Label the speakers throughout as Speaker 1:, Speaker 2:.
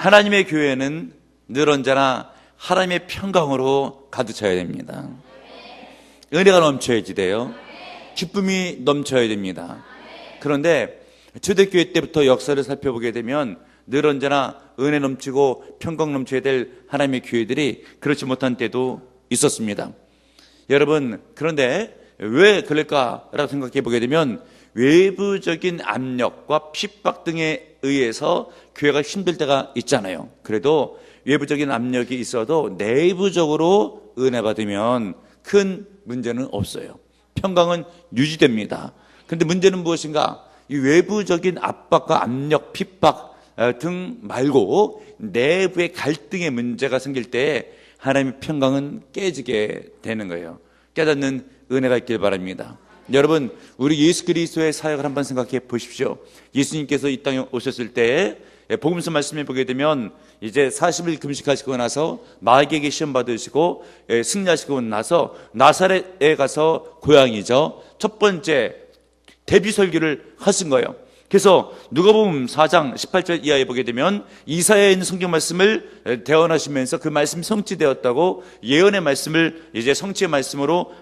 Speaker 1: 하나님의 교회는 늘 언제나 하나님의 평강으로 가득 차야 됩니다. 은혜가 넘쳐야지 돼요. 기쁨이 넘쳐야 됩니다. 그런데 초대교회 때부터 역사를 살펴보게 되면 늘 언제나 은혜 넘치고 평강 넘쳐야 될 하나님의 교회들이 그렇지 못한 때도 있었습니다. 여러분, 그런데 왜 그럴까라고 생각해 보게 되면 외부적인 압력과 핍박 등에 의해서 교회가 힘들 때가 있잖아요. 그래도 외부적인 압력이 있어도 내부적으로 은혜 받으면 큰 문제는 없어요. 평강은 유지됩니다. 그런데 문제는 무엇인가? 이 외부적인 압박과 압력, 핍박 등 말고 내부의 갈등의 문제가 생길 때 하나님의 평강은 깨지게 되는 거예요. 깨닫는 은혜가 있길 바랍니다. 여러분, 우리 예수 그리스도의 사역을 한번 생각해 보십시오. 예수님께서 이 땅에 오셨을 때 복음서 말씀해 보게 되면 이제 40일 금식하시고 나서 마귀에게 시험 받으시고 승리하시고 나서 나사렛에 가서 고향이죠. 첫 번째 데뷔 설교를 하신 거예요. 그래서 누가복음 4장 18절 이하에 보게 되면 이사야에 있는 성경 말씀을 대언하시면서 그 말씀이 성취되었다고 예언의 말씀을 이제 성취의 말씀으로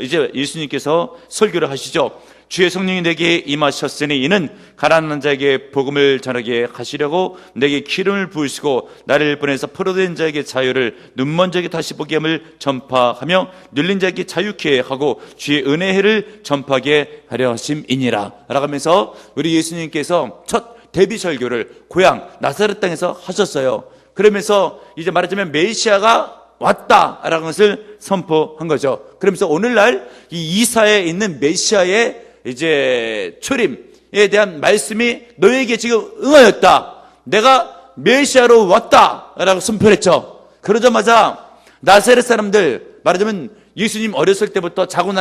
Speaker 1: 이제 예수님께서 설교를 하시죠. 주의 성령이 내게 임하셨으니 이는 가난한 자에게 복음을 전하게 하시려고 내게 기름을 부으시고 나를 보내서 포로된 자에게 자유를, 눈먼 자에게 다시 보게 함을 전파하며 눌린 자에게 자유케 하고 주의 은혜의 해를 전파하게 하려 하심이니라 라고 하면서 우리 예수님께서 첫 데뷔 설교를 고향 나사렛 땅에서 하셨어요. 그러면서 이제 말하자면 메시아가 왔다라는 것을 선포한 거죠. 그러면서 오늘날 이 이사야에 있는 메시아의 이제 초림에 대한 말씀이 너에게 지금 응하였다. 내가 메시아로 왔다라고 선포했죠. 그러자마자 나사렛 사람들, 말하자면 예수님 어렸을 때부터 자고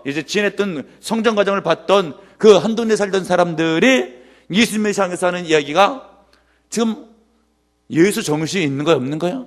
Speaker 1: 이제 지냈던 성장 과정을 봤던 그 한 동네 살던 사람들이 예수님을 향해서 하는 이야기가 지금 예수 정신이 있는 거야, 없는 거야?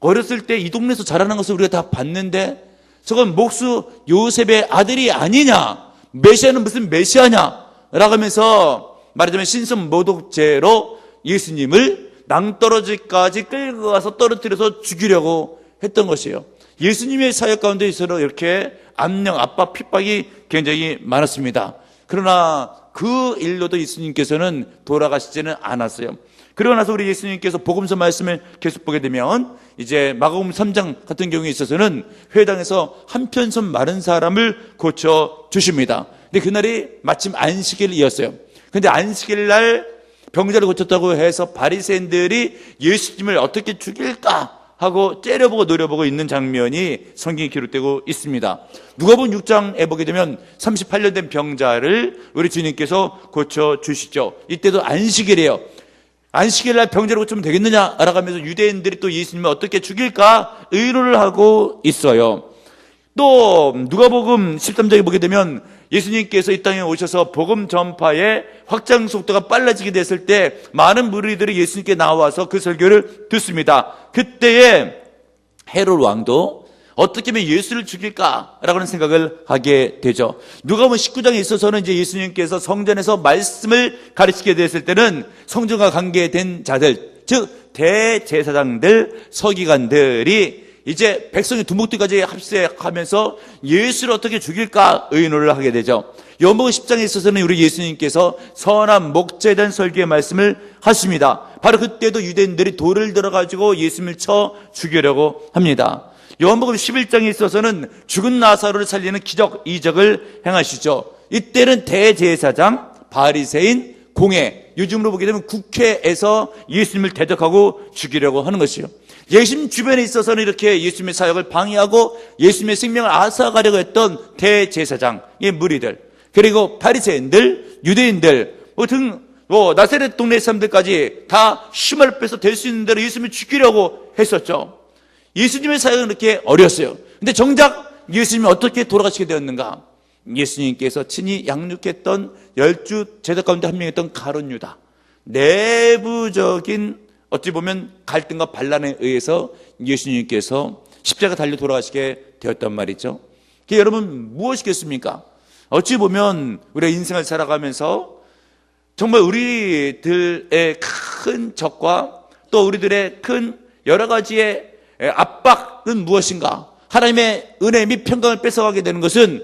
Speaker 1: 어렸을 때 이 동네에서 자라는 것을 우리가 다 봤는데 저건 목수 요셉의 아들이 아니냐? 메시아는 무슨 메시아냐? 라고 하면서 말하자면 신선 모독죄로 예수님을 낭떠러지까지 끌고 가서 떨어뜨려서 죽이려고 했던 것이에요. 예수님의 사역 가운데 있어서 이렇게 압력, 압박, 핍박이 굉장히 많았습니다. 그러나 그 일로도 예수님께서는 돌아가시지는 않았어요. 그러고 나서 우리 예수님께서 복음서 말씀을 계속 보게 되면 이제 마가복음 3장 같은 경우에 있어서는 회당에서 한편손 마른 사람을 고쳐 주십니다. 근데 그날이 마침 안식일이었어요. 근데 안식일 날 병자를 고쳤다고 해서 바리새인들이 예수님을 어떻게 죽일까 하고 째려보고 노려보고 있는 장면이 성경에 기록되고 있습니다. 누가복음 6장에 보게 되면 38년 된 병자를 우리 주님께서 고쳐 주시죠. 이때도 안식일이에요. 안식일 날 병자를 고치면 되겠느냐라고 하면서 유대인들이 또 예수님을 어떻게 죽일까 의논을 하고 있어요. 또 누가복음 13장에 보게 되면 예수님께서 이 땅에 오셔서 복음 전파의 확장 속도가 빨라지게 됐을 때 많은 무리들이 예수님께 나와서 그 설교를 듣습니다. 그때에 헤롯 왕도 어떻게 하면 예수를 죽일까라고 하는 생각을 하게 되죠. 누가복음 19장에 있어서는 이제 예수님께서 성전에서 말씀을 가르치게 됐을 때는 성전과 관계된 자들, 즉 대제사장들, 서기관들이 이제 백성의 두목들까지 합세하면서 예수를 어떻게 죽일까 의논을 하게 되죠. 요한복음 10장에 있어서는 우리 예수님께서 선한 목자에 대한 설교의 말씀을 하십니다. 바로 그때도 유대인들이 돌을 들어가지고 예수님을 쳐 죽이려고 합니다. 요한복음 11장에 있어서는 죽은 나사로를 살리는 기적, 이적을 행하시죠. 이때는 대제사장, 바리새인, 공회, 요즘으로 보게 되면 국회에서 예수님을 대적하고 죽이려고 하는 것이요. 예수님 주변에 있어서는 이렇게 예수님의 사역을 방해하고 예수님의 생명을 앗아가려고 했던 대제사장의 무리들, 그리고 바리새인들, 유대인들 등 나사렛 동네 사람들까지 다 힘을 빼서 될 수 있는 대로 예수님을 죽이려고 했었죠. 예수님의 사역은 이렇게 어려웠어요. 근데 정작 예수님이 어떻게 돌아가시게 되었는가? 예수님께서 친히 양육했던 12 제자 가운데 한 명이었던 가룟 유다, 내부적인 어찌 보면 갈등과 반란에 의해서 예수님께서 십자가 달려 돌아가시게 되었단 말이죠. 여러분 무엇이겠습니까? 어찌 보면 우리가 인생을 살아가면서 정말 우리들의 큰 적과 또 우리들의 큰 여러 가지의 압박은 무엇인가? 하나님의 은혜 및 평강을 뺏어가게 되는 것은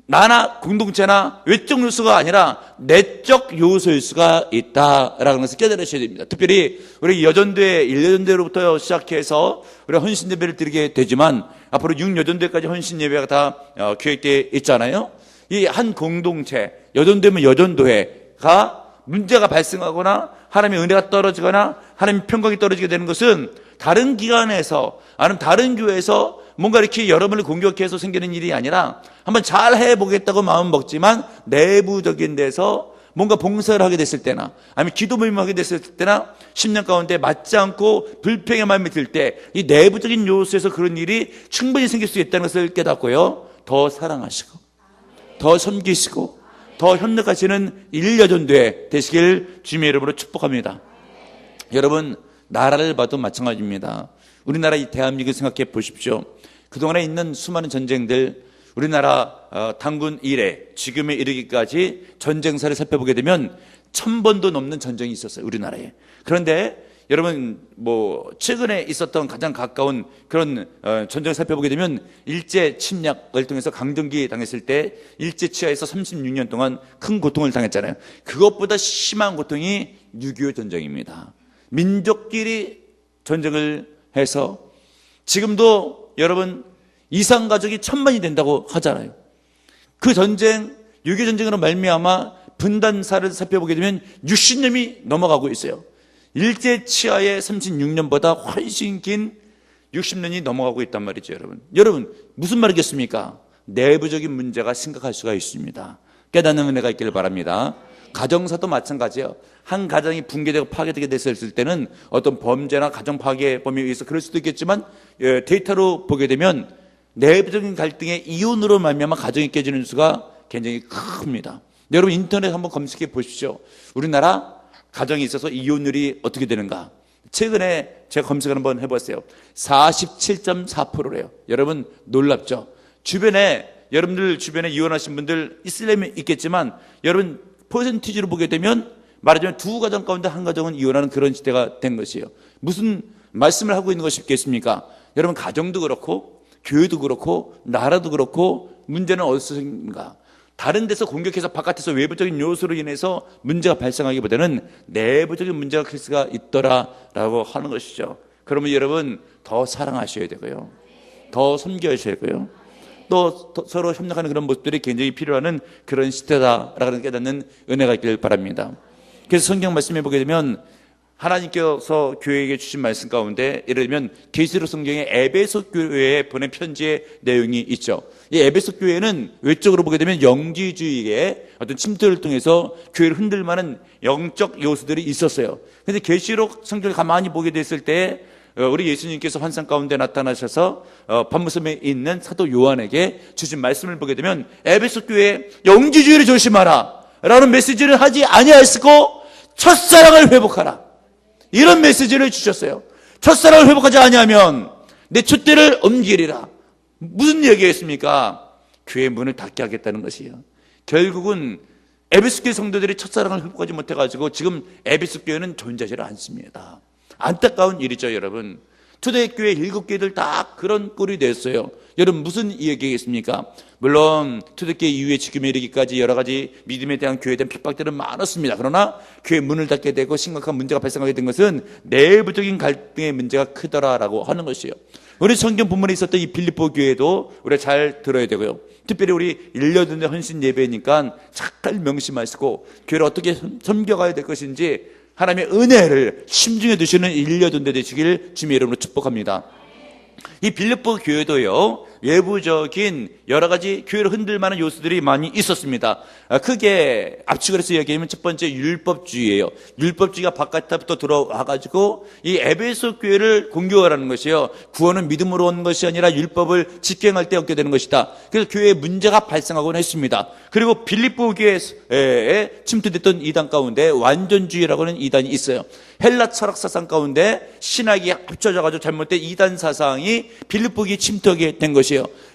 Speaker 1: 나나 공동체나 외적 요소가 아니라 내적 요소일 수가 있다라는 것을 깨달으셔야 됩니다. 특별히 우리 여전대 1여전대로부터 시작해서 우리 헌신 예배를 드리게 되지만 앞으로 6여전대까지 헌신 예배가 다 계획되어 있잖아요. 이 한 공동체, 여전대면 여전도회가 문제가 발생하거나 하나님의 은혜가 떨어지거나 하나님의 평강이 떨어지게 되는 것은 다른 기관에서 아니면 다른 교회에서 뭔가 이렇게 여러분을 공격해서 생기는 일이 아니라 한번 잘 해보겠다고 마음 먹지만 내부적인 데서 뭔가 봉사를 하게 됐을 때나 아니면 기도 모임을 하게 됐을 때나 10년 가운데 맞지 않고 불평의 마음이 들 때 이 내부적인 요소에서 그런 일이 충분히 생길 수 있다는 것을 깨닫고요, 더 사랑하시고 더 섬기시고 더 협력하시는 1여전도회 되시길 주님의 이름으로 축복합니다. 여러분, 나라를 봐도 마찬가지입니다. 우리나라 이 대한민국을 생각해 보십시오. 그동안에 있는 수많은 전쟁들, 우리나라 단군 이래 지금에 이르기까지 전쟁사를 살펴보게 되면 1000번도 넘는 전쟁이 있었어요, 우리나라에. 그런데 여러분, 최근에 있었던 가장 가까운 그런 전쟁을 살펴보게 되면 일제 침략을 통해서 강점기 당했을 때 일제 치하에서 36년 동안 큰 고통을 당했잖아요. 그것보다 심한 고통이 6.25 전쟁입니다. 민족끼리 전쟁을 해서 지금도 여러분 이산가족이 1000만이 된다고 하잖아요. 그 전쟁, 6.25 전쟁으로 말미암아 분단사를 살펴보게 되면 60년이 넘어가고 있어요. 일제 치하의 36년보다 훨씬 긴 60년이 넘어가고 있단 말이죠, 여러분. 여러분, 무슨 말이겠습니까? 내부적인 문제가 심각할 수가 있습니다. 깨닫는 은혜가 있기를 바랍니다. 가정사도 마찬가지예요. 한 가정이 붕괴되고 파괴되게 됐을 때는 어떤 범죄나 가정 파괴 범위에 의해서 그럴 수도 있겠지만 데이터로 보게 되면 내부적인 갈등의 이혼으로 말미암아 가정이 깨지는 수가 굉장히 큽니다. 여러분, 인터넷 한번 검색해 보십시오. 우리나라 가정이 있어서 이혼율이 어떻게 되는가? 최근에 제가 검색을 한번 해봤어요. 47.4%래요. 여러분, 놀랍죠? 여러분들 주변에 이혼하신 분들 있으려면 있겠지만 여러분 퍼센티지로 보게 되면 말하자면 두 가정 가운데 한 가정은 이혼하는 그런 시대가 된 것이에요. 무슨 말씀을 하고 있는 것이겠습니까? 여러분, 가정도 그렇고 교회도 그렇고 나라도 그렇고 문제는 어디서 생긴가? 다른 데서 공격해서 바깥에서 외부적인 요소로 인해서 문제가 발생하기보다는 내부적인 문제가 클 수가 있더라라고 하는 것이죠. 그러면 여러분, 더 사랑하셔야 되고요, 더 섬겨하셔야 되고요, 또 서로 협력하는 그런 모습들이 굉장히 필요한 그런 시대다라는 깨닫는 은혜가 있기를 바랍니다. 그래서 성경 말씀해 보게 되면 하나님께서 교회에게 주신 말씀 가운데 예를 들면 계시록 성경에 에베소 교회에 보낸 편지의 내용이 있죠. 이 에베소 교회는 외적으로 보게 되면 영지주의의 어떤 침투를 통해서 교회를 흔들 만한 영적 요소들이 있었어요. 그런데 계시록 성경을 가만히 보게 됐을 때 우리 예수님께서 환상 가운데 나타나셔서 반무섬에 있는 사도 요한에게 주신 말씀을 보게 되면 에베소 교회 영지주의를 조심하라 라는 메시지를 하지 아니하였고 첫사랑을 회복하라, 이런 메시지를 주셨어요. 첫사랑을 회복하지 아니하면 내 촛대를 옮기리라. 무슨 얘기겠습니까? 교회 문을 닫게 하겠다는 것이에요. 결국은 에베소 교회 성도들이 첫사랑을 회복하지 못해가지고 지금 에베소 교회는 존재하지 않습니다. 안타까운 일이죠, 여러분. 초대교회 7개들 다 그런 꼴이 됐어요. 여러분, 무슨 얘기겠습니까? 물론 초대교회 이후에 지금에 이르기까지 여러 가지 믿음에 대한 교회에 대한 핍박들은 많았습니다. 그러나 교회 문을 닫게 되고 심각한 문제가 발생하게 된 것은 내부적인 갈등의 문제가 크더라라고 하는 것이에요. 우리 성경 본문에 있었던 이 빌립보 교회도 우리가 잘 들어야 되고요. 특별히 우리 1년의 헌신 예배니까 잘 명심하시고 교회를 어떻게 섬겨가야 될 것인지 하나님의 은혜를 심중에 두시는 1년대 되시길 주님의 이름으로 축복합니다. 이 빌립보 교회도요, 외부적인 여러 가지 교회를 흔들 만한 요소들이 많이 있었습니다. 크게 압축을 해서 이야기하면 첫 번째 율법주의예요. 율법주의가 바깥부터 들어와가지고 이 에베소 교회를 공격하라는 것이에요. 구원은 믿음으로 온 것이 아니라 율법을 직행할 때 얻게 되는 것이다. 그래서 교회에 문제가 발생하곤 했습니다. 그리고 빌립보 교회에 침투됐던 이단 가운데 완전주의라고 하는 이단이 있어요. 헬라 철학 사상 가운데 신학이 합쳐져가지고 잘못된 이단 사상이 빌립보 교회에 침투하게 된 것이에요.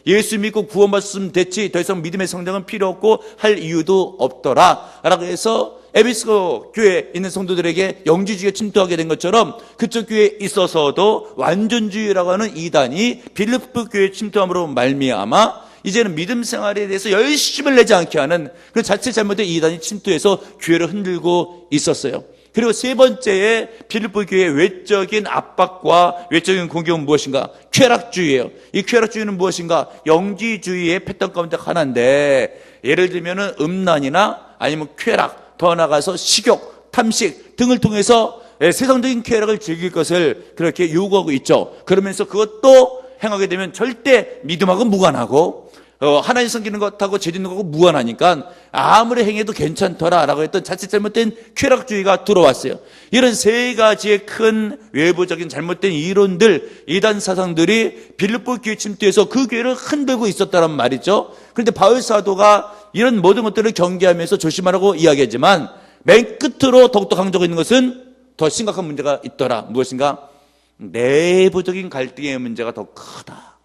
Speaker 1: 예수 믿고 구원받았으면 됐지 더 이상 믿음의 성장은 필요 없고 할 이유도 없더라 라고 해서 에베소 교회에 있는 성도들에게 영지주의가 침투하게 된 것처럼 그쪽 교회에 있어서도 완전주의라고 하는 이단이 빌립보 교회에 침투함으로 말미암아 이제는 믿음 생활에 대해서 열심을 내지 않게 하는 그 자칫 잘못된 이단이 침투해서 교회를 흔들고 있었어요. 그리고 세 번째에 빌립보 교회의 외적인 압박과 외적인 공격은 무엇인가? 쾌락주의예요. 이 쾌락주의는 무엇인가? 영지주의의 패턴 가운데 하나인데, 예를 들면은 음란이나 아니면 쾌락, 더 나아가서 식욕, 탐식 등을 통해서 세상적인 쾌락을 즐길 것을 그렇게 요구하고 있죠. 그러면서 그것도 행하게 되면 절대 믿음하고 무관하고 하나님 섬기는 것하고 죄 짓는 것하고 무관하니까 아무리 행해도 괜찮더라라고 했던 자칫 잘못된 쾌락주의가 들어왔어요. 이런 세 가지의 큰 외부적인 잘못된 이론들, 이단 사상들이 빌립보 교회 침투해서 그 교회를 흔들고 있었다는 말이죠. 그런데 바울 사도가 이런 모든 것들을 경계하면서 조심하라고 이야기하지만 맨 끝으로 더욱더 강조하고 있는 것은 더 심각한 문제가 있더라. 무엇인가? 내부적인 갈등의 문제가 더 크다.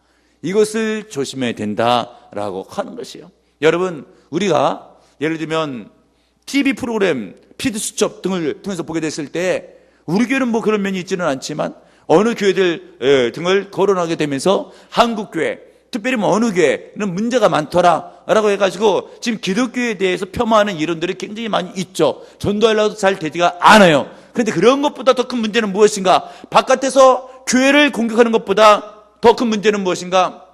Speaker 1: 이것을 조심해야 된다라고 하는 것이에요. 여러분, 우리가 예를 들면 TV 프로그램, 피드 수첩 등을 통해서 보게 됐을 때 우리 교회는 뭐 그런 면이 있지는 않지만 어느 교회들 등을 거론하게 되면서 한국 교회, 특별히 뭐 어느 교회는 문제가 많더라라고 해가지고 지금 기독교에 대해서 폄하하는 이론들이 굉장히 많이 있죠. 전도하려도 잘 되지가 않아요. 그런데 그런 것보다 더 큰 문제는 무엇인가? 바깥에서 교회를 공격하는 것보다 더 큰 문제는 무엇인가?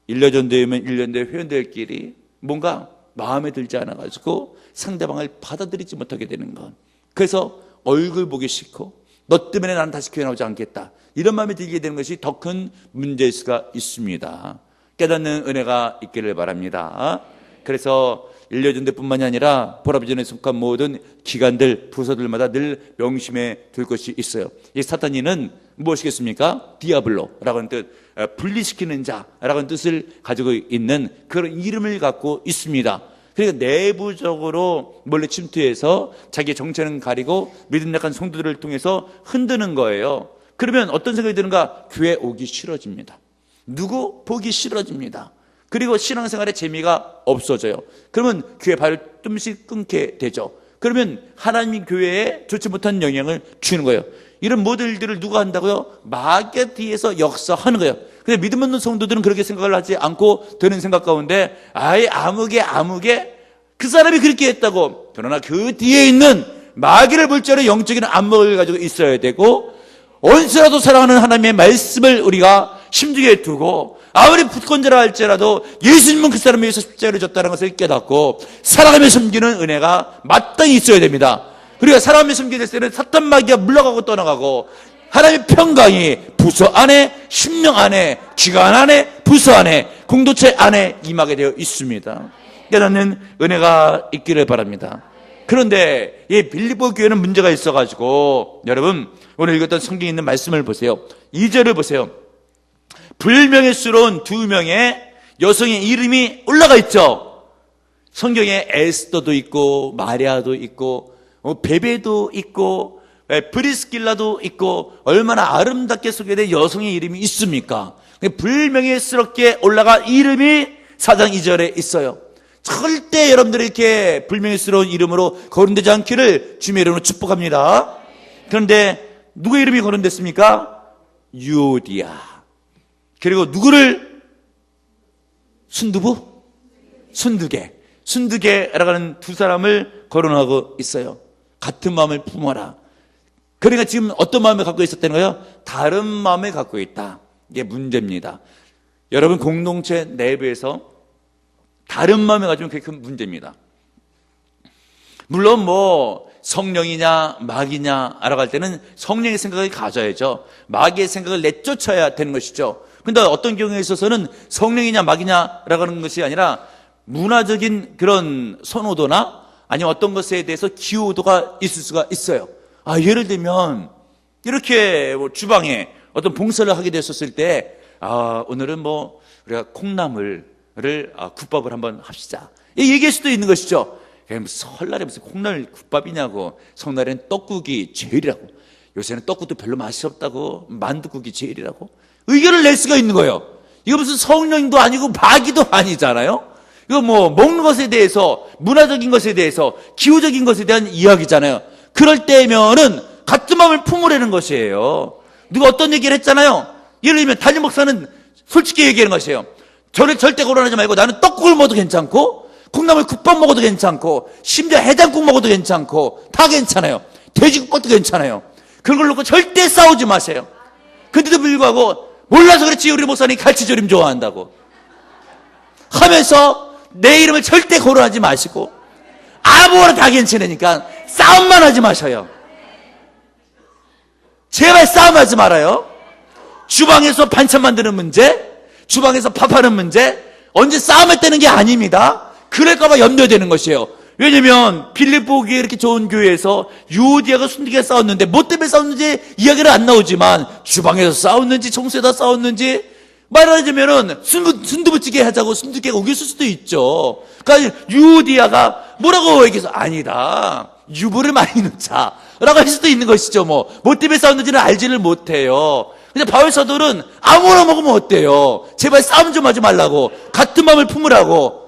Speaker 1: 1년 전되면 1년 대 회원들끼리 뭔가 마음에 들지 않아가지고 상대방을 받아들이지 못하게 되는 것. 그래서 얼굴 보기 싫고 너 때문에 나는 다시 교회 나오지 않겠다, 이런 마음이 들게 되는 것이 더 큰 문제일 수가 있습니다. 깨닫는 은혜가 있기를 바랍니다. 그래서 1년 전대뿐만이 아니라 보라비전에 속한 모든 기관들, 부서들마다 늘 명심해 둘 것이 있어요. 이 사탄이는 무엇이겠습니까? 디아블로라고 하는 뜻, 분리시키는 자라고 하는 뜻을 가지고 있는 그런 이름을 갖고 있습니다. 그러니까 내부적으로 몰래 침투해서 자기의 정체는 가리고 믿음 약한 성도들을 통해서 흔드는 거예요. 그러면 어떤 생각이 드는가? 교회 오기 싫어집니다. 누구 보기 싫어집니다. 그리고 신앙생활에 재미가 없어져요. 그러면 교회 발꿈치 끊게 되죠. 그러면 하나님이 교회에 좋지 못한 영향을 주는 거예요. 이런 모든 일들을 누가 한다고요? 마귀에 뒤에서 역사하는 거예요. 근데 믿음 없는 성도들은 그렇게 생각을 하지 않고 드는 생각 가운데 아예 아무개 그 사람이 그렇게 했다고. 그러나 그 뒤에 있는 마귀를 볼 줄 아는 영적인 안목을 가지고 있어야 되고, 온수라도 사랑하는 하나님의 말씀을 우리가 심중에 두고 아무리 불건자라 할지라도 예수님은 그 사람을 위해서 십자가를 졌다는 것을 깨닫고 사랑하며 섬기는 은혜가 마땅히 있어야 됩니다. 우리가 사랑하며 섬기는 때는 사탄 마귀가 물러가고 떠나가고 하나님의 평강이 부서 안에, 심령 안에, 기관 안에, 부서 안에, 공동체 안에 임하게 되어 있습니다. 깨닫는 은혜가 있기를 바랍니다. 그런데 이 빌립보 교회는 문제가 있어가지고, 여러분 오늘 읽었던 성경에 있는 말씀을 보세요. 2절을 보세요. 불명예스러운 두 명의 여성의 이름이 올라가 있죠. 성경에 에스더도 있고 마리아도 있고 베베도 있고 브리스길라도 있고 얼마나 아름답게 소개된 여성의 이름이 있습니까? 불명예스럽게 올라가 이름이 4장 2절에 있어요. 절대 여러분들이 이렇게 불명예스러운 이름으로 거론되지 않기를 주님의 이름으로 축복합니다. 그런데 누구의 이름이 거론됐습니까? 유오디아. 그리고 누구를? 순두부? 순두개라고 하는 두 사람을 거론하고 있어요. 같은 마음을 품어라. 그러니까 지금 어떤 마음을 갖고 있었다는 거예요? 다른 마음을 갖고 있다. 이게 문제입니다. 여러분 공동체 내부에서 다른 마음을 가지면 그게 큰 문제입니다. 물론 뭐 성령이냐 마귀냐 알아갈 때는 성령의 생각을 가져야죠. 마귀의 생각을 내쫓아야 되는 것이죠. 근데 어떤 경우에 있어서는 성령이냐 마귀냐라고 하는 것이 아니라 문화적인 그런 선호도나 아니면 어떤 것에 대해서 기호도가 있을 수가 있어요. 예를 들면 이렇게 뭐 주방에 어떤 봉사를 하게 됐었을 때 오늘은 뭐 우리가 콩나물을 국밥을 한번 합시다, 이 얘기할 수도 있는 것이죠. 설날에 무슨 콩나물 국밥이냐고, 설날엔 떡국이 제일이라고, 요새는 떡국도 별로 맛이 없다고, 만두국이 제일이라고 의견을 낼 수가 있는 거예요. 이거 무슨 성령도 아니고 마귀도 아니잖아요. 이거 뭐 먹는 것에 대해서, 문화적인 것에 대해서, 기후적인 것에 대한 이야기잖아요. 그럴 때면은 같은 마음을 품으라는 것이에요. 누가 어떤 얘기를 했잖아요. 예를 들면 담임 목사는 솔직히 얘기하는 것이에요. 저를 절대 거론하지 말고 나는 떡국을 먹어도 괜찮고 콩나물 국밥 먹어도 괜찮고 심지어 해장국 먹어도 괜찮고 다 괜찮아요. 돼지국밥도 괜찮아요. 그런 걸 놓고 절대 싸우지 마세요. 근데도 불구하고 몰라서 그렇지 우리 목사님이 갈치조림 좋아한다고 하면서 내 이름을 절대 거론하지 마시고 아무거나 다 괜찮으니까 싸움만 하지 마셔요. 제발 싸움하지 말아요. 주방에서 반찬 만드는 문제, 주방에서 밥하는 문제, 언제 싸움했다는 게 아닙니다. 그럴까봐 염려되는 것이에요. 왜냐면 빌립보기에 이렇게 좋은 교회에서 유오디아가 순두기가 싸웠는데 뭐 때문에 싸웠는지 이야기는 안 나오지만 주방에서 싸웠는지 청소에다 싸웠는지 말하자면은 순두부찌개 하자고 순두기가 우겼을 수도 있죠. 그러니까 유오디아가 뭐라고 얘기해서 아니다, 유부를 많이 넣자 라고 할 수도 있는 것이죠. 뭐 때문에 싸웠는지는 알지를 못해요. 근데 바울 사도는 아무거나 먹으면 어때요? 제발 싸움 좀 하지 말라고, 같은 마음을 품으라고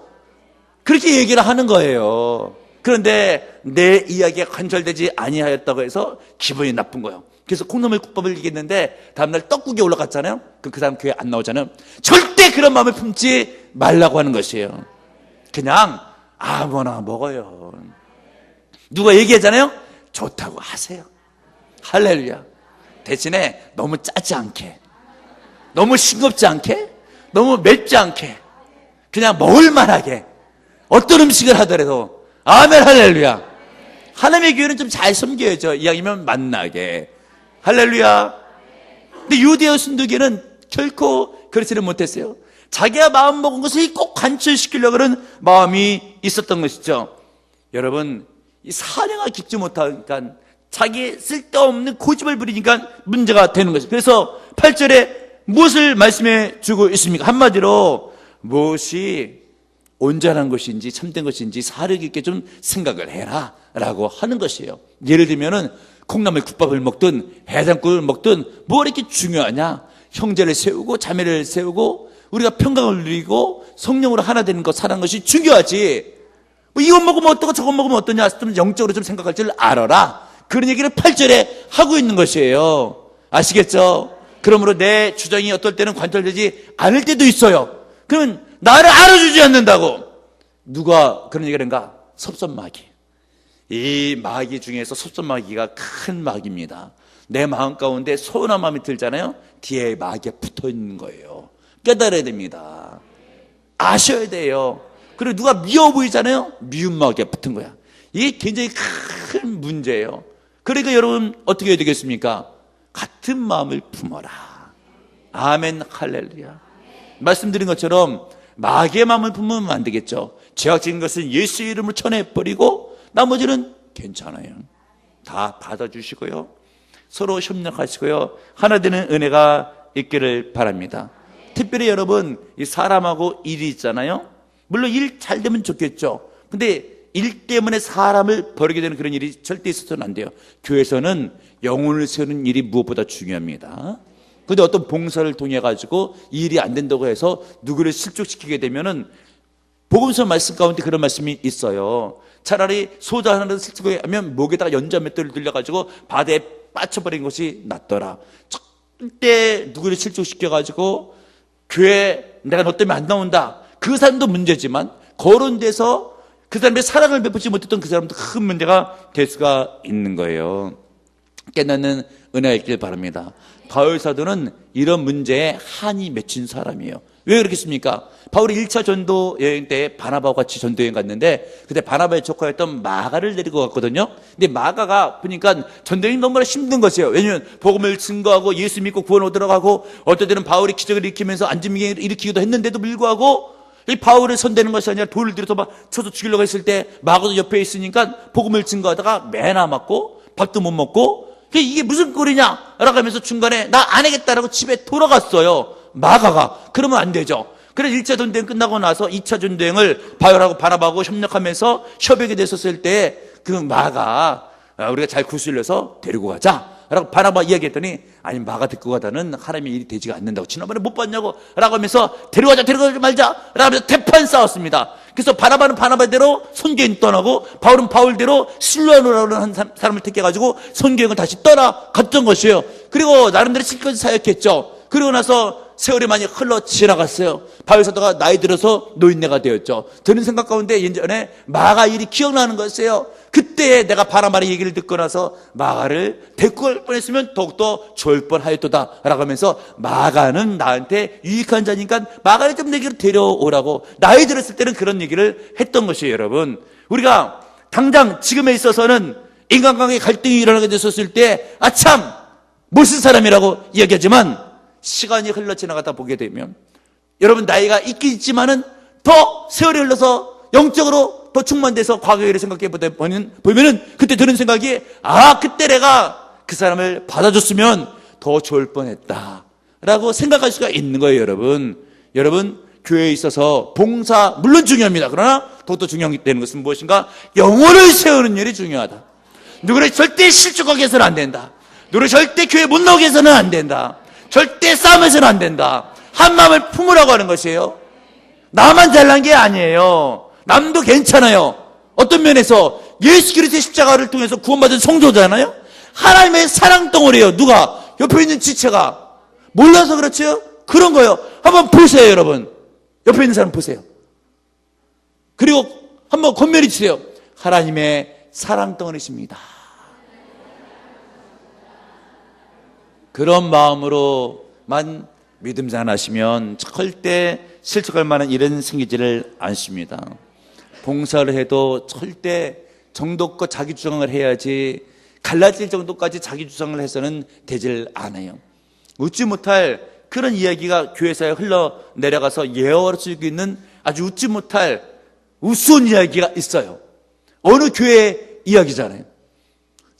Speaker 1: 그렇게 얘기를 하는 거예요. 그런데 내 이야기가 관철되지 아니하였다고 해서 기분이 나쁜 거예요. 그래서 콩나물 국밥을 얘기했는데 다음날 떡국에 올라갔잖아요. 그 사람 교회 안 나오잖아요. 절대 그런 마음을 품지 말라고 하는 것이에요. 그냥 아무거나 먹어요. 누가 얘기하잖아요. 좋다고 하세요. 할렐루야. 대신에 너무 짜지 않게, 너무 싱겁지 않게, 너무 맵지 않게, 그냥 먹을만하게 어떤 음식을 하더라도 아멘 할렐루야. 하나님의 교회는 좀 잘 섬겨야죠. 이왕이면 만나게. 할렐루야. 근데 유대어 순두기는 결코 그렇지는 못했어요. 자기가 마음 먹은 것을 꼭 관철시키려고 하는 마음이 있었던 것이죠. 여러분, 이 사령을 깊지 못하니까 자기 쓸데없는 고집을 부리니까 문제가 되는 것이죠. 그래서 8절에 무엇을 말씀해 주고 있습니까? 한마디로 무엇이 온전한 것인지 참된 것인지 사력 있게 좀 생각을 해라 라고 하는 것이에요. 예를 들면은 콩나물 국밥을 먹든 해장국을 먹든 뭐 이렇게 중요하냐? 형제를 세우고 자매를 세우고 우리가 평강을 누리고 성령으로 하나 되는 것, 사는 것이 중요하지. 뭐 이것 먹으면 어떠고 저것 먹으면 어떠냐, 좀 영적으로 좀 생각할 줄 알아라. 그런 얘기를 8절에 하고 있는 것이에요. 아시겠죠? 그러므로 내 주장이 어떨 때는 관철되지 않을 때도 있어요. 그러면 나를 알아주지 않는다고. 누가 그런 얘기를 하는가? 섭섭마귀. 이 마귀 중에서 섭섭마귀가 큰 마귀입니다. 내 마음 가운데 소원한 마음이 들잖아요. 뒤에 마귀가 붙어 있는 거예요. 깨달아야 됩니다. 아셔야 돼요. 그리고 누가 미워 보이잖아요. 미운 마귀가 붙은 거야. 이게 굉장히 큰 문제예요. 그러니까 여러분 어떻게 해야 되겠습니까? 같은 마음을 품어라. 아멘 할렐루야. 말씀드린 것처럼 마귀의 마음을 품으면 안 되겠죠. 죄악적인 것은 예수의 이름으로 쳐내버리고 나머지는 괜찮아요. 다 받아주시고요. 서로 협력하시고요. 하나 되는 은혜가 있기를 바랍니다. 특별히 여러분, 이 사람하고 일이 있잖아요. 물론 일 잘 되면 좋겠죠. 근데 일 때문에 사람을 버리게 되는 그런 일이 절대 있어서는 안 돼요. 교회에서는 영혼을 세우는 일이 무엇보다 중요합니다. 근데 어떤 봉사를 통해 가지고 일이 안 된다고 해서 누구를 실족시키게 되면은 복음서 말씀 가운데 그런 말씀이 있어요. 차라리 소자 하나를 실족하면 목에다가 연자맷돌을 들려가지고 바다에 빠쳐버린 것이 낫더라. 절대 누구를 실족시켜가지고 교회 내가 너 때문에 안 나온다. 그 사람도 문제지만 거론돼서 그 사람의 사랑을 베푸지 못했던 그 사람도 큰 문제가 될 수가 있는 거예요. 깨닫는 은혜가 있길 바랍니다. 바울 사도는 이런 문제에 한이 맺힌 사람이에요. 왜 그렇겠습니까? 바울이 1차 전도 여행 때 바나바와 같이 전도 여행 갔는데 그때 바나바의 조카였던 마가를 데리고 갔거든요. 근데 마가가 보니까 전도 여행이 너무나 힘든 것이에요. 왜냐하면 복음을 증거하고 예수 믿고 구원 얻으러 가고 어떨 때는 바울이 기적을 일으키면서 안진병을 일으키기도 했는데도 불구하고 이 바울을 손대는 것이 아니라 돌을 들여서 막 쳐서 죽이려고 했을 때 마가도 옆에 있으니까 복음을 증거하다가 매나 맞고 밥도 못 먹고 이게 무슨 꼴이냐 라고 하면서 중간에 나 안 하겠다라고 집에 돌아갔어요. 마가가. 그러면 안 되죠. 그래서 1차 전도여행 끝나고 나서 2차 전도여행을 바울하고 바나바하고 협력하면서 협약이 됐었을 때 그 마가 우리가 잘 구슬려서 데리고 가자 라고 바나바 이야기했더니 아니 마가 데리고 가다는 하나님의 일이 되지가 않는다고. 지난번에 못 봤냐고 라고 하면서 데려가지 말자 라고 하면서 대판 싸웠습니다. 그래서 바나바는 바나바대로 선교행 떠나고 바울은 바울대로 실로아노라고 하는 사람을 택해가지고 선교행을 다시 떠나갔던 것이에요. 그리고 나름대로 실컷 사역했죠. 그리고 나서 세월이 많이 흘러 지나갔어요. 바울 사도가 나이 들어서 노인네가 되었죠. 드는 생각 가운데 예전에 마가 일이 기억나는 것이에요. 그때 내가 바나바의 얘기를 듣고 나서 마가를 데리고 갈 뻔했으면 더욱더 좋을 뻔하였도다 라고 하면서 마가는 나한테 유익한 자니까 마가를 좀 내게로 데려오라고 나이 들었을 때는 그런 얘기를 했던 것이에요. 여러분, 우리가 당장 지금에 있어서는 인간관계 갈등이 일어나게 됐었을 때 아참 무슨 사람이라고 이야기하지만 시간이 흘러 지나가다 보게 되면 여러분 나이가 있긴 있지만은 더 세월이 흘러서 영적으로 더 충만돼서 과거의 일을 생각해 보면은 그때 드는 생각이 그때 내가 그 사람을 받아줬으면 더 좋을 뻔했다 라고 생각할 수가 있는 거예요. 여러분 교회에 있어서 봉사 물론 중요합니다. 그러나 더욱더 중요하게 되는 것은 무엇인가? 영혼을 세우는 일이 중요하다. 누구를 절대 실족하게 해서는 안 된다. 누구를 절대 교회 못 나오게 해서는 안 된다. 절대 싸움해서는 안 된다. 한 마음을 품으라고 하는 것이에요. 나만 잘난 게 아니에요. 남도 괜찮아요. 어떤 면에서 예수 그리스도의 십자가를 통해서 구원받은 성도잖아요. 하나님의 사랑 덩어리예요. 누가? 옆에 있는 지체가. 몰라서 그렇죠? 그런 거예요. 한번 보세요, 여러분. 옆에 있는 사람 보세요. 그리고 한번 권면해 주세요. 하나님의 사랑 덩어리십니다. 그런 마음으로만 믿음 생활하시면 절대 실족할 만한 일은 생기지를 않습니다. 봉사를 해도 절대 정도껏 자기 주장을 해야지 갈라질 정도까지 자기 주장을 해서는 되질 않아요. 웃지 못할 그런 이야기가 교회사에 흘러내려가서 예어할 수 있는 아주 웃지 못할 우스운 이야기가 있어요. 어느 교회 이야기잖아요.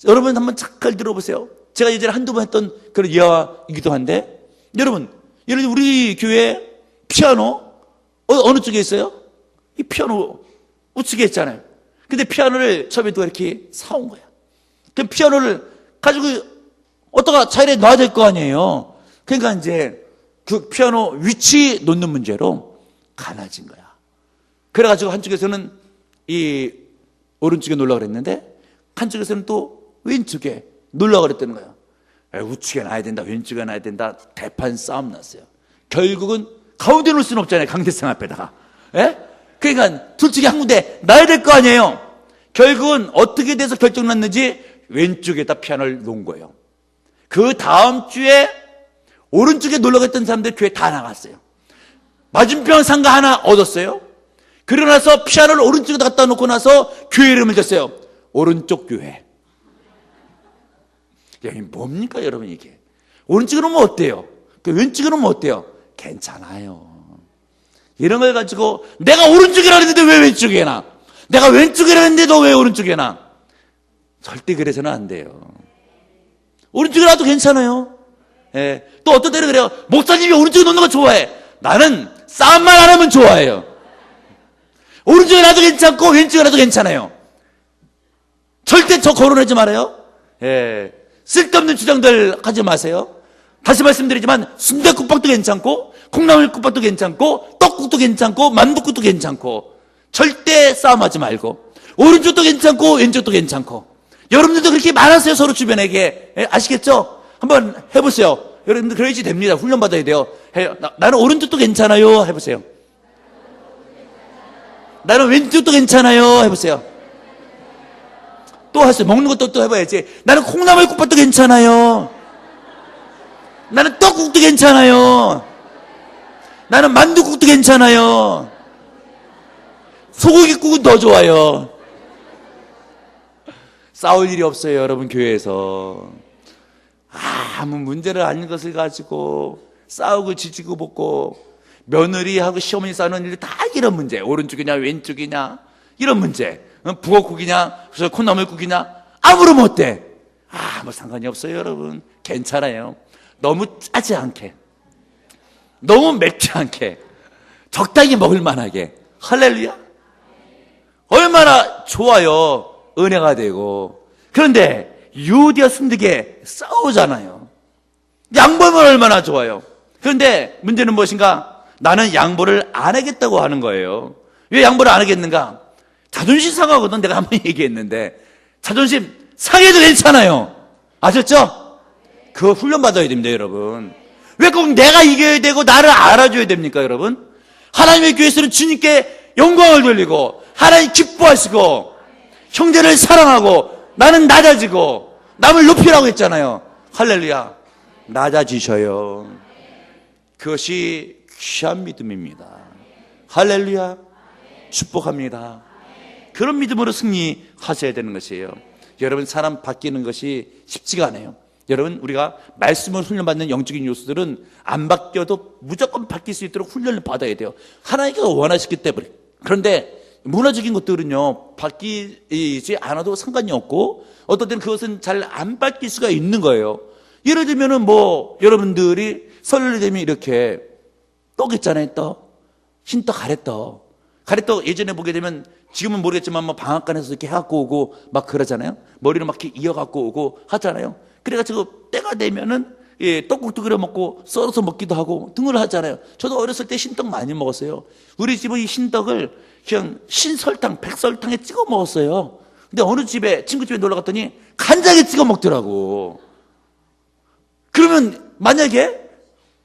Speaker 1: 여러분 한번 잠깐 들어보세요. 제가 예전에 한두 번 했던 그런 예화이기도 한데, 여러분 우리 교회 피아노 어느 쪽에 있어요? 이 피아노 우측에 있잖아요. 근데 피아노를 처음에 누가 이렇게 사온 거야. 그 피아노를 가지고 어디가 자리에 놔야 될 거 아니에요. 그러니까 이제 그 피아노 위치 놓는 문제로 가나진 거야. 그래가지고 한쪽에서는 이 오른쪽에 놓으려고 그랬는데 한쪽에서는 또 왼쪽에 놓으려고 그랬다는 거예요. 우측에 놔야 된다, 왼쪽에 놔야 된다. 대판 싸움 났어요. 결국은 가운데 놓을 수는 없잖아요. 강대상 앞에다가. 예? 그러니까 둘 중에 한 군데 놔야 될 거 아니에요. 결국은 어떻게 돼서 결정났는지 왼쪽에다 피아노를 놓은 거예요. 그 다음 주에 오른쪽에 놀러 갔던 사람들 교회 다 나갔어요. 맞은편 상가 하나 얻었어요. 그러고 나서 피아노를 오른쪽에 갖다 놓고 나서 교회 이름을 줬어요. 오른쪽 교회. 여기 뭡니까 여러분 이게? 오른쪽에 놓으면 어때요? 그 왼쪽에 놓으면 어때요? 괜찮아요. 이런 걸 가지고 내가 오른쪽이라 했는데 왜 왼쪽에 놔? 내가 왼쪽이라 했는데 너 왜 오른쪽에 놔? 절대 그래서는 안 돼요. 오른쪽에 놔도 괜찮아요. 예. 또 어떤 때는 그래요. 목사님이 오른쪽에 놓는 거 좋아해. 나는 싸움만 안 하면 좋아해요. 오른쪽에 놔도 괜찮고 왼쪽에 놔도 괜찮아요. 절대 저 거론하지 말아요. 예. 쓸데없는 주장들 하지 마세요. 다시 말씀드리지만 순댓국밥도 괜찮고 콩나물국밥도 괜찮고 떡국도 괜찮고 만둣국도 괜찮고 절대 싸움하지 말고 오른쪽도 괜찮고 왼쪽도 괜찮고 여러분들도 그렇게 말하세요. 서로 주변에게. 예? 아시겠죠? 한번 해보세요. 여러분들 그래야지 됩니다. 훈련받아야 돼요. 나는 오른쪽도 괜찮아요. 해보세요. 나는 왼쪽도 괜찮아요. 해보세요. 또 하세요. 먹는 것도 또 해봐야지. 나는 콩나물국밥도 괜찮아요. 나는 떡국도 괜찮아요. 나는 만두국도 괜찮아요. 소고기국은 더 좋아요. 싸울 일이 없어요. 여러분 교회에서 아무 문제를 아닌 것을 가지고 싸우고 지지고 볶고 며느리하고 시어머니 싸우는 일이 다 이런 문제. 오른쪽이냐 왼쪽이냐 이런 문제. 북어국이냐 콩나물국이냐 아무런 어때? 아무 상관이 없어요. 여러분 괜찮아요. 너무 짜지 않게 너무 맵지 않게 적당히 먹을 만하게. 할렐루야. 얼마나 좋아요. 은혜가 되고. 그런데 유디와 순득에 싸우잖아요. 양보하면 얼마나 좋아요. 그런데 문제는 무엇인가? 나는 양보를 안 하겠다고 하는 거예요. 왜 양보를 안 하겠는가? 자존심 상하거든. 내가 한번 얘기했는데 자존심 상해도 괜찮아요. 아셨죠? 그거 훈련받아야 됩니다, 여러분. 왜 꼭 내가 이겨야 되고 나를 알아줘야 됩니까, 여러분? 하나님의 교회에서는 주님께 영광을 돌리고 하나님 기뻐하시고 형제를 사랑하고 나는 낮아지고 남을 높이라고 했잖아요. 할렐루야. 낮아지셔요. 그것이 귀한 믿음입니다. 할렐루야. 축복합니다. 그런 믿음으로 승리하셔야 되는 것이에요. 여러분, 사람 바뀌는 것이 쉽지가 않아요. 여러분, 우리가 말씀을 훈련받는 영적인 요소들은 안 바뀌어도 무조건 바뀔 수 있도록 훈련을 받아야 돼요. 하나님께서 원하시기 때문에. 그런데 문화적인 것들은요, 바뀌지 않아도 상관이 없고 어떤 때는 그것은 잘 안 바뀔 수가 있는 거예요. 예를 들면은 여러분들이 설날이 되면 이렇게 떡 있잖아요. 떡. 흰떡, 가래떡. 가래떡 예전에 보게 되면 지금은 모르겠지만 방앗간에서 이렇게 해갖고 오고 막 그러잖아요. 머리를 막 이렇게 이어갖고 오고 하잖아요. 그래가지고 때가 되면은 떡국도 끓여 먹고 썰어서 먹기도 하고 등을 하잖아요. 저도 어렸을 때 흰떡 많이 먹었어요. 우리 집은 이 흰떡을 그냥 신설탕, 백설탕에 찍어 먹었어요. 근데 어느 집에 친구 집에 놀러 갔더니 간장에 찍어 먹더라고. 그러면 만약에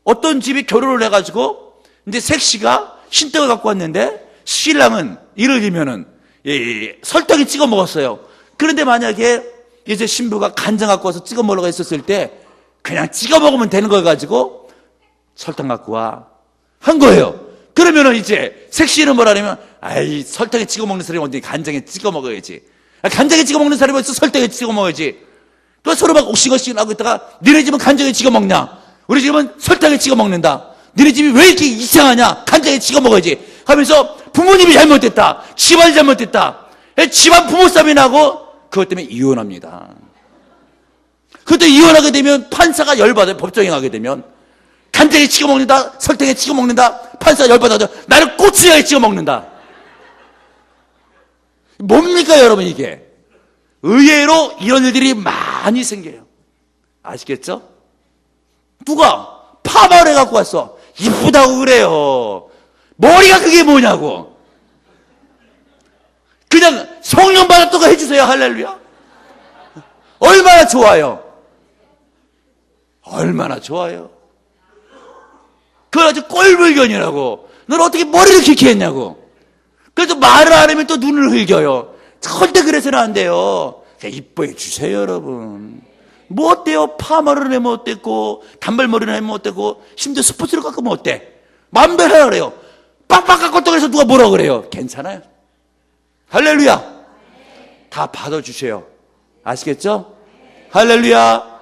Speaker 1: 어떤 집이 결혼을 해가지고 이제 색시가 흰떡을 갖고 왔는데 신랑은 예를 들면은 설탕에 찍어 먹었어요. 그런데 만약에 이제 신부가 간장 갖고 와서 찍어 먹으려고 했었을 때 그냥 찍어 먹으면 되는 걸 가지고 설탕 갖고 와 한 거예요. 그러면은 이제 색시는 뭐라냐면 아이 설탕에 찍어 먹는 사람이 어디 간장에 찍어 먹어야지. 간장에 찍어 먹는 사람이 어디서 설탕에 찍어 먹어야지. 또 서로 막 옥시거시 하고 있다가 니네 집은 간장에 찍어 먹냐? 우리 집은 설탕에 찍어 먹는다. 니네 집이 왜 이렇게 이상하냐? 간장에 찍어 먹어야지 하면서 부모님이 잘못됐다. 집안이 잘못됐다. 집안 부모 싸움이 나고 그것 때문에 이혼합니다. 그때 이혼하게 되면 판사가 열받아요. 법정에 가게 되면 간장에 찍어 먹는다, 설탕에 찍어 먹는다. 판사가 열받아서 나를 꼬치에 찍어 먹는다. 뭡니까 여러분 이게? 의외로 이런 일들이 많이 생겨요. 아시겠죠? 누가 파마를 갖고 왔어. 이쁘다고 그래요. 머리가 그게 뭐냐고. 그냥 성령 받았다고 해주세요. 할렐루야. 얼마나 좋아요. 얼마나 좋아요. 그걸 아주 꼴불견이라고. 넌 어떻게 머리를 그렇게 했냐고. 그래서 말을 안 하면 또 눈을 흘겨요. 절대 그래서는 안 돼요. 이뻐해 주세요 여러분. 뭐 어때요? 파마를 하면 어땠고 단발머리를 하면 어땠고 심지어 스포츠를 깎으면 어때? 마음대로 하라 그래요. 빡빡 깎았다고 해서 누가 뭐라고 그래요? 괜찮아요. 할렐루야. 다 받아주세요. 아시겠죠? 할렐루야.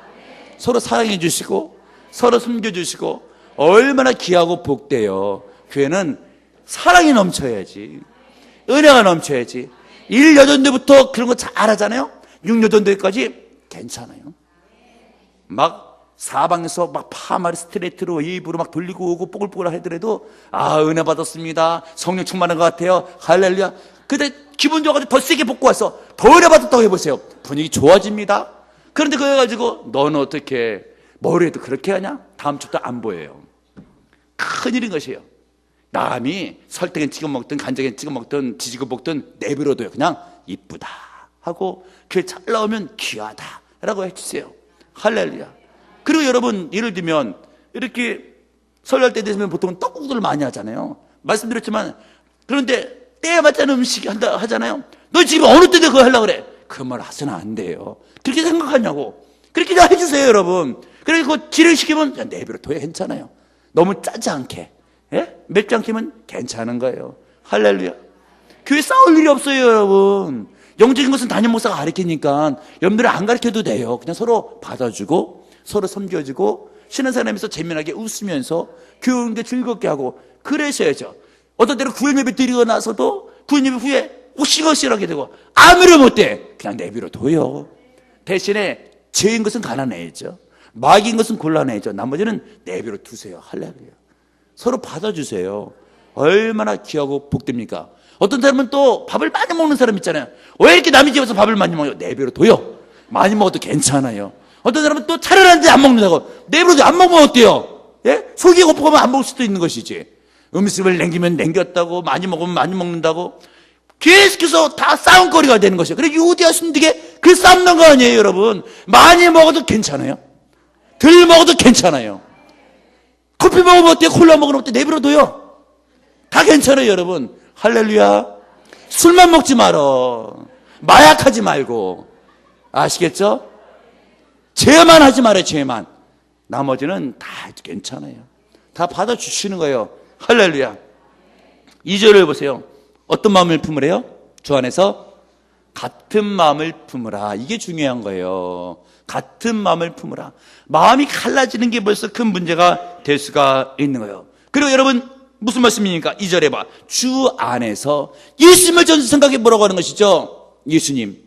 Speaker 1: 서로 사랑해 주시고 서로 섬겨주시고 얼마나 귀하고 복돼요. 교회는 사랑이 넘쳐야지. 은혜가 넘쳐야지. 1여전대부터 그런 거 잘 하잖아요. 6여전대까지 괜찮아요. 막 사방에서 막 파마를 스트레이트로 웨이브로 막 돌리고 오고 뽀글뽀글 하더라도 은혜 받았습니다. 성령 충만한 것 같아요. 할렐루야. 근데 기분 좋아가지고 더 세게 볶고 와서 더 은혜 받았다고 해보세요. 분위기 좋아집니다. 그런데 그거 가지고 너는 어떻게 머리에도 그렇게 하냐? 다음 주부터 안 보여요. 큰일인 것이에요. 남이 설탕에 찍어 먹든 간장에 찍어 먹든 지지고 볶든 내버려둬요. 그냥 이쁘다 하고 그게 잘 나오면 귀하다 라고 해주세요. 할렐루야. 그리고 여러분 예를 들면 이렇게 설날 때 되면 보통 떡국들을 많이 하잖아요. 말씀드렸지만 그런데 때에 맞지 않은 음식 한다 하잖아요. 너 지금 어느 때인데 그거 하려고 그래. 그 말 하서는 안 돼요. 그렇게 생각하냐고. 그렇게 다 해주세요 여러분. 그리고 지를 시키면 그냥 내버려둬야 괜찮아요. 너무 짜지 않게 맵지 않게면 괜찮은 거예요. 할렐루야. 교회 싸울 일이 없어요 여러분. 영적인 것은 담임 목사가 가르치니까 여러분들은 안 가르쳐도 돼요. 그냥 서로 받아주고 서로 섬겨주고 신앙생활하면서 재미나게 웃으면서 교육을 즐겁게 하고 그러셔야죠. 어떤 때는 구원예배 드리고 나서도 구원예배 후에 오시거시하게 되고 아무리 못돼 그냥 내버려둬요. 대신에 죄인 것은 가난해야죠. 마귀인 것은 곤란해야죠. 나머지는 내버려두세요. 할렐루야. 서로 받아주세요. 얼마나 귀하고 복됩니까? 어떤 사람은 또 밥을 많이 먹는 사람 있잖아요. 왜 이렇게 남의 집에서 밥을 많이 먹어요? 내버려둬요. 많이 먹어도 괜찮아요. 어떤 사람은 또 차려놨는데 안 먹는다고. 내버려도 안 먹으면 어때요? 예? 속이 고프면 안 먹을 수도 있는 것이지. 음식을 남기면 남겼다고, 많이 먹으면 많이 먹는다고. 계속해서 다 싸움거리가 되는 것이에요. 그래, 유대와 순득에 그 싸움난 거 아니에요, 여러분. 많이 먹어도 괜찮아요. 덜 먹어도 괜찮아요. 커피 먹으면 어때요? 콜라 먹으면 어때요? 내버려둬요. 다 괜찮아요, 여러분. 할렐루야. 술만 먹지 말어. 마약하지 말고. 아시겠죠? 죄만 하지 말아요, 죄만. 나머지는 다 괜찮아요. 다 받아주시는 거예요. 할렐루야. 2절을 보세요. 어떤 마음을 품으래요? 주 안에서 같은 마음을 품으라. 이게 중요한 거예요. 같은 마음을 품으라. 마음이 갈라지는 게 벌써 큰 문제가 될 수가 있는 거예요. 그리고 여러분, 무슨 말씀입니까? 2절에 봐. 주 안에서 예수님을 전 생각해 보라고 하는 것이죠. 예수님.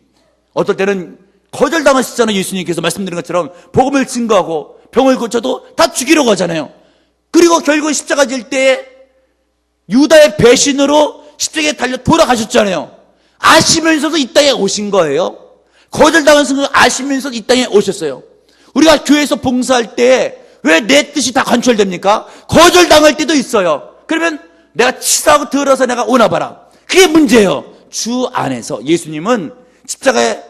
Speaker 1: 어떨 때는 거절당하셨잖아요. 예수님께서 말씀드린 것처럼 복음을 증거하고 병을 고쳐도 다 죽이려고 하잖아요. 그리고 결국 십자가 질 때에 유다의 배신으로 십자가에 달려 돌아가셨잖아요. 아시면서도 이 땅에 오신 거예요. 거절당한 성을 아시면서도 이 땅에 오셨어요. 우리가 교회에서 봉사할 때 왜 내 뜻이 다 관철됩니까? 거절당할 때도 있어요. 그러면 내가 치사하고 들어서 내가 오나 봐라. 그게 문제예요. 주 안에서 예수님은 십자가에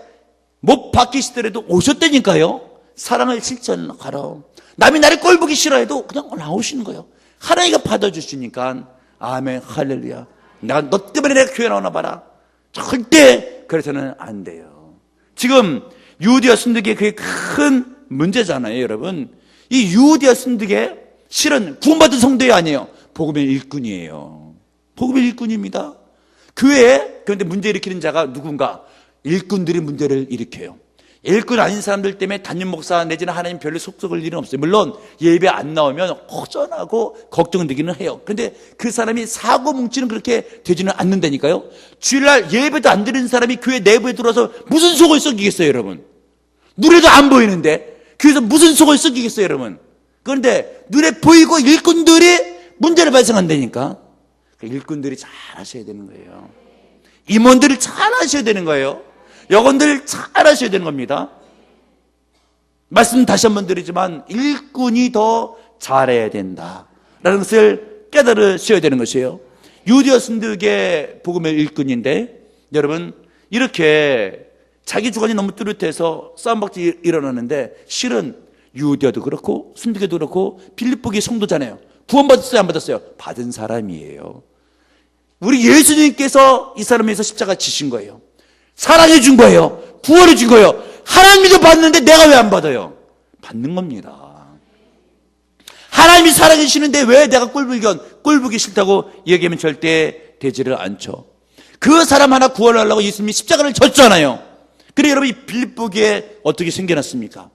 Speaker 1: 못 박히시더라도 오셨다니까요. 사랑을 실천하라. 남이 나를 꼴보기 싫어해도 그냥 나오시는 거예요. 하나님이 받아주시니까 아멘 할렐루야. 너 때문에 내가 교회 나오나 봐라. 절대 그래서는 안 돼요. 지금 유대와 순득의 그게 큰 문제잖아요, 여러분. 이 유대와 순득의 실은 구원받은 성도이 아니에요. 복음의 일꾼이에요. 복음의 일꾼입니다. 교회에 그런데 문제 일으키는 자가 누군가? 일꾼들이 문제를 일으켜요. 일꾼 아닌 사람들 때문에 담임 목사 내지는 하나님 별로 속속을 일은 없어요. 물론 예배 안 나오면 허전하고 걱정되기는 해요. 그런데 그 사람이 사고 뭉치는 그렇게 되지는 않는다니까요. 주일날 예배도 안 드리는 사람이 교회 내부에 들어와서 무슨 속을 썩이겠어요, 여러분? 눈에도 안 보이는데 교회에서 무슨 속을 썩이겠어요, 여러분? 그런데 눈에 보이고 일꾼들이 문제를 발생한다니까. 일꾼들이 잘 하셔야 되는 거예요. 임원들을 잘 하셔야 되는 거예요. 여건들 잘 하셔야 되는 겁니다. 말씀 다시 한번 드리지만 일꾼이 더 잘해야 된다라는 것을 깨달으셔야 되는 것이에요. 유대와 순득의 복음의 일꾼인데 여러분 이렇게 자기 주관이 너무 뚜렷해서 싸움박질이 일어나는데 실은 유대도 그렇고 순득에도 그렇고 빌립보의 성도잖아요. 구원받았어요, 안 받았어요? 받은 사람이에요. 우리 예수님께서 이 사람에 의해서 십자가 지신 거예요. 사랑해 준 거예요. 구원해 준 거예요. 하나님도 받는데 내가 왜 안 받아요? 받는 겁니다. 하나님이 사랑해 주시는데 왜 내가 꼴보기 싫다고 얘기하면 절대 되지를 않죠. 그 사람 하나 구원하려고 예수님이 십자가를 졌잖아요. 그래 여러분 이 빌립보기에 어떻게 생겨났습니까?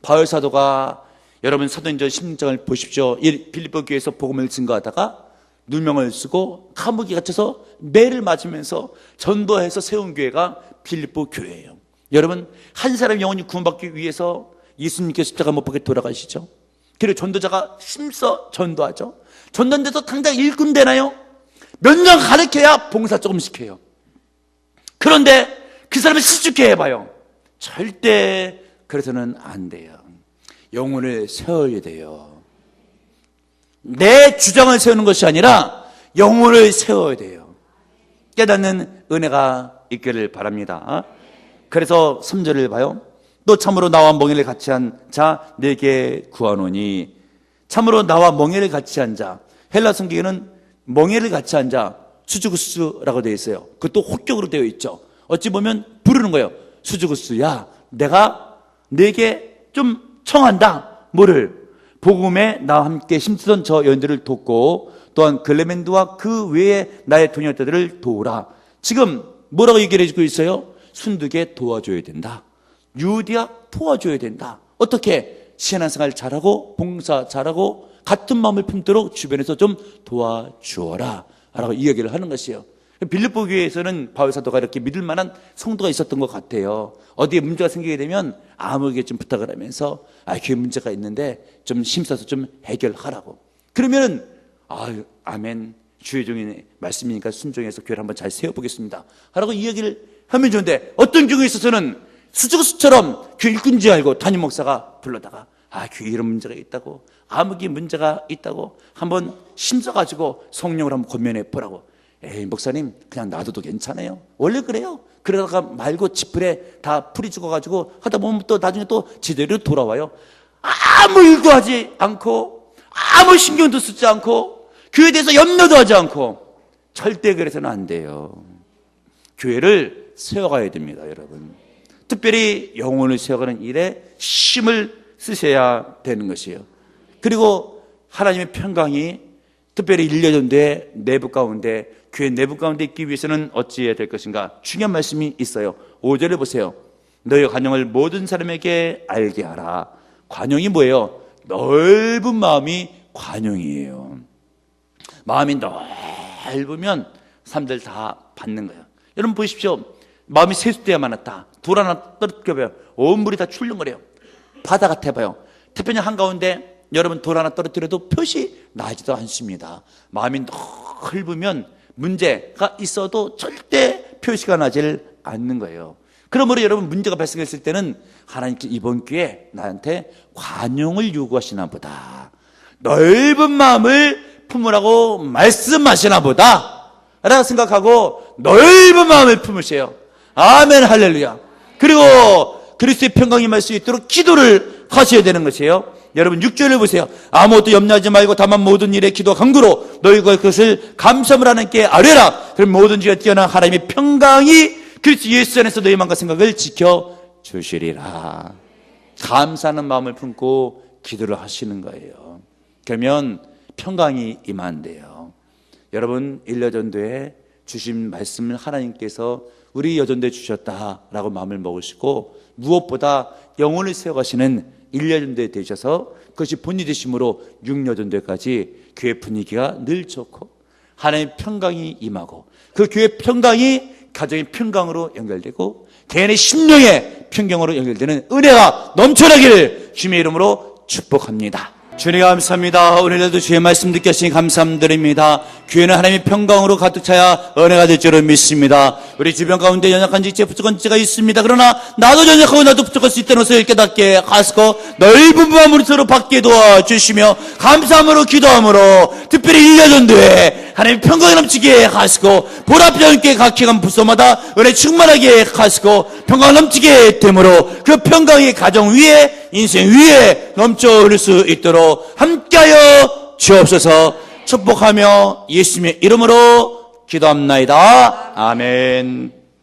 Speaker 1: 바울 사도가 여러분 사도행전 16장을 보십시오. 빌립보기에서 복음을 증거하다가 누명을 쓰고 감옥에 갇혀서 매를 맞으면서 전도해서 세운 교회가 빌립보 교회예요. 여러분 한 사람 영혼이 구원받기 위해서 예수님께서 십자가 못 박혀 돌아가시죠. 그리고 전도자가 힘써 전도하죠. 전도한데서 당장 일꾼 되나요? 몇 년 가르쳐야 봉사 조금 시켜요. 그런데 그 사람을 실족해 해봐요. 절대 그래서는 안 돼요. 영혼을 세워야 돼요. 내 주장을 세우는 것이 아니라 영혼을 세워야 돼요. 깨닫는 은혜가 있기를 바랍니다. 그래서 3절을 봐요. 또 참으로 나와 멍에를 같이 한 자 내게 구하노니. 참으로 나와 멍에를 같이 한 자. 헬라 성경에는 멍에를 같이 한 자 수주구스라고 되어 있어요. 그것도 혹격으로 되어 있죠. 어찌 보면 부르는 거예요. 수주구스야 내가 내게 좀 청한다. 뭐를? 복음에 나와 함께 힘쓰던 저 여인들을 돕고 또한 글레멘드와 그 외에 나의 동역자들을 도우라. 지금 뭐라고 얘기를 해주고 있어요? 순득에 도와줘야 된다. 유대야 도와줘야 된다. 어떻게? 신앙생활 잘하고 봉사 잘하고 같은 마음을 품도록 주변에서 좀 도와주어라 라고 이야기를 하는 것이에요. 빌립보 교회에서는 바울 사도가 이렇게 믿을 만한 성도가 있었던 것 같아요. 어디에 문제가 생기게 되면 아무에게 좀 부탁을 하면서 교회 문제가 있는데 좀 힘써서 좀 해결하라고. 그러면은 아멘 주의 종의 말씀이니까 순종해서 교회를 한번 잘 세워보겠습니다 라고 이야기를 하면 좋은데 어떤 경우에 있어서는 수저수처럼 교회 일꾼인 줄 알고 담임 목사가 불러다가 교회 이런 문제가 있다고, 암흑이 문제가 있다고 한번 심어가지고 성령을 한번 권면해 보라고. 에이 목사님 그냥 놔둬도 괜찮아요. 원래 그래요. 그러다가 말고 지풀에 다 풀이 죽어가지고 하다 보면 또 나중에 또 제대로 돌아와요. 아무 일도 하지 않고 아무 신경도 쓰지 않고 교회에 대해서 염려도 하지 않고 절대 그래서는 안 돼요. 교회를 세워가야 됩니다, 여러분. 특별히 영혼을 세워가는 일에 힘을 쓰셔야 되는 것이에요. 그리고 하나님의 평강이 특별히 1년 전도의 내부 가운데, 교회 내부 가운데 있기 위해서는 어찌해야 될 것인가? 중요한 말씀이 있어요. 5절을 보세요. 너희 관용을 모든 사람에게 알게 하라. 관용이 뭐예요? 넓은 마음이 관용이에요. 마음이 넓으면 사람들 다 받는 거예요. 여러분 보십시오. 마음이 세숫대야 많았다. 돌 하나 떨어뜨려봐요. 온 물이 다 출렁거려요. 바다 같아봐요. 태평양 한가운데 여러분 돌 하나 떨어뜨려도 표시 나지도 않습니다. 마음이 넓으면 문제가 있어도 절대 표시가 나질 않는 거예요. 그러므로 여러분 문제가 발생했을 때는 하나님께 이번 기회에 나한테 관용을 요구하시나 보다, 넓은 마음을 품으라고 말씀하시나 보다 라고 생각하고 넓은 마음을 품으세요. 아멘 할렐루야. 그리고 그리스도의 평강이 임할 수 있도록 기도를 하셔야 되는 것이에요. 여러분 6절을 보세요. 아무것도 염려하지 말고 다만 모든 일에 기도와 간구로 너희가 그것을 감사함을 하나님께 아뢰라. 그럼 모든 지가 뛰어난 하나님의 평강이 그리스도 예수 안에서 너희 마음과 생각을 지켜주시리라. 감사하는 마음을 품고 기도를 하시는 거예요. 그러면 평강이 임한대요. 여러분 1년 전도에 주신 말씀을 하나님께서 우리 여전도에 주셨다라고 마음을 먹으시고, 무엇보다 영혼을 세워가시는 1년 전도에 되셔서 그것이 본이 되심으로 6년 전도까지 교회 분위기가 늘 좋고 하나님의 평강이 임하고, 그 교회 평강이 가정의 평강으로 연결되고 개인의 심령의 평강으로 연결되는 은혜가 넘쳐나기를 주님의 이름으로 축복합니다. 주님 감사합니다. 오늘도 주의 말씀 듣게 하시니 감사드립니다. 교회는 하나님의 평강으로 가득 차야 은혜가 될 줄을 믿습니다. 우리 주변 가운데 연약한 지체, 부족한 지체가 있습니다. 그러나 나도 연약하고 나도 부족할 수 있다는 것을 깨닫게 하시고 넓은 마음으로 서로 받게 도와주시며 감사함으로 기도함으로 특별히 1년 전도에 하나님의 평강이 넘치게 하시고 보답지 않게 각해간 부서마다 은혜 충만하게 하시고 평강 넘치게 됨으로 그 평강이 가정 위에 인생 위에 넘쳐 흐를 수 있도록 함께하여 주옵소서. 축복하며 예수님의 이름으로 기도합나이다. 아멘.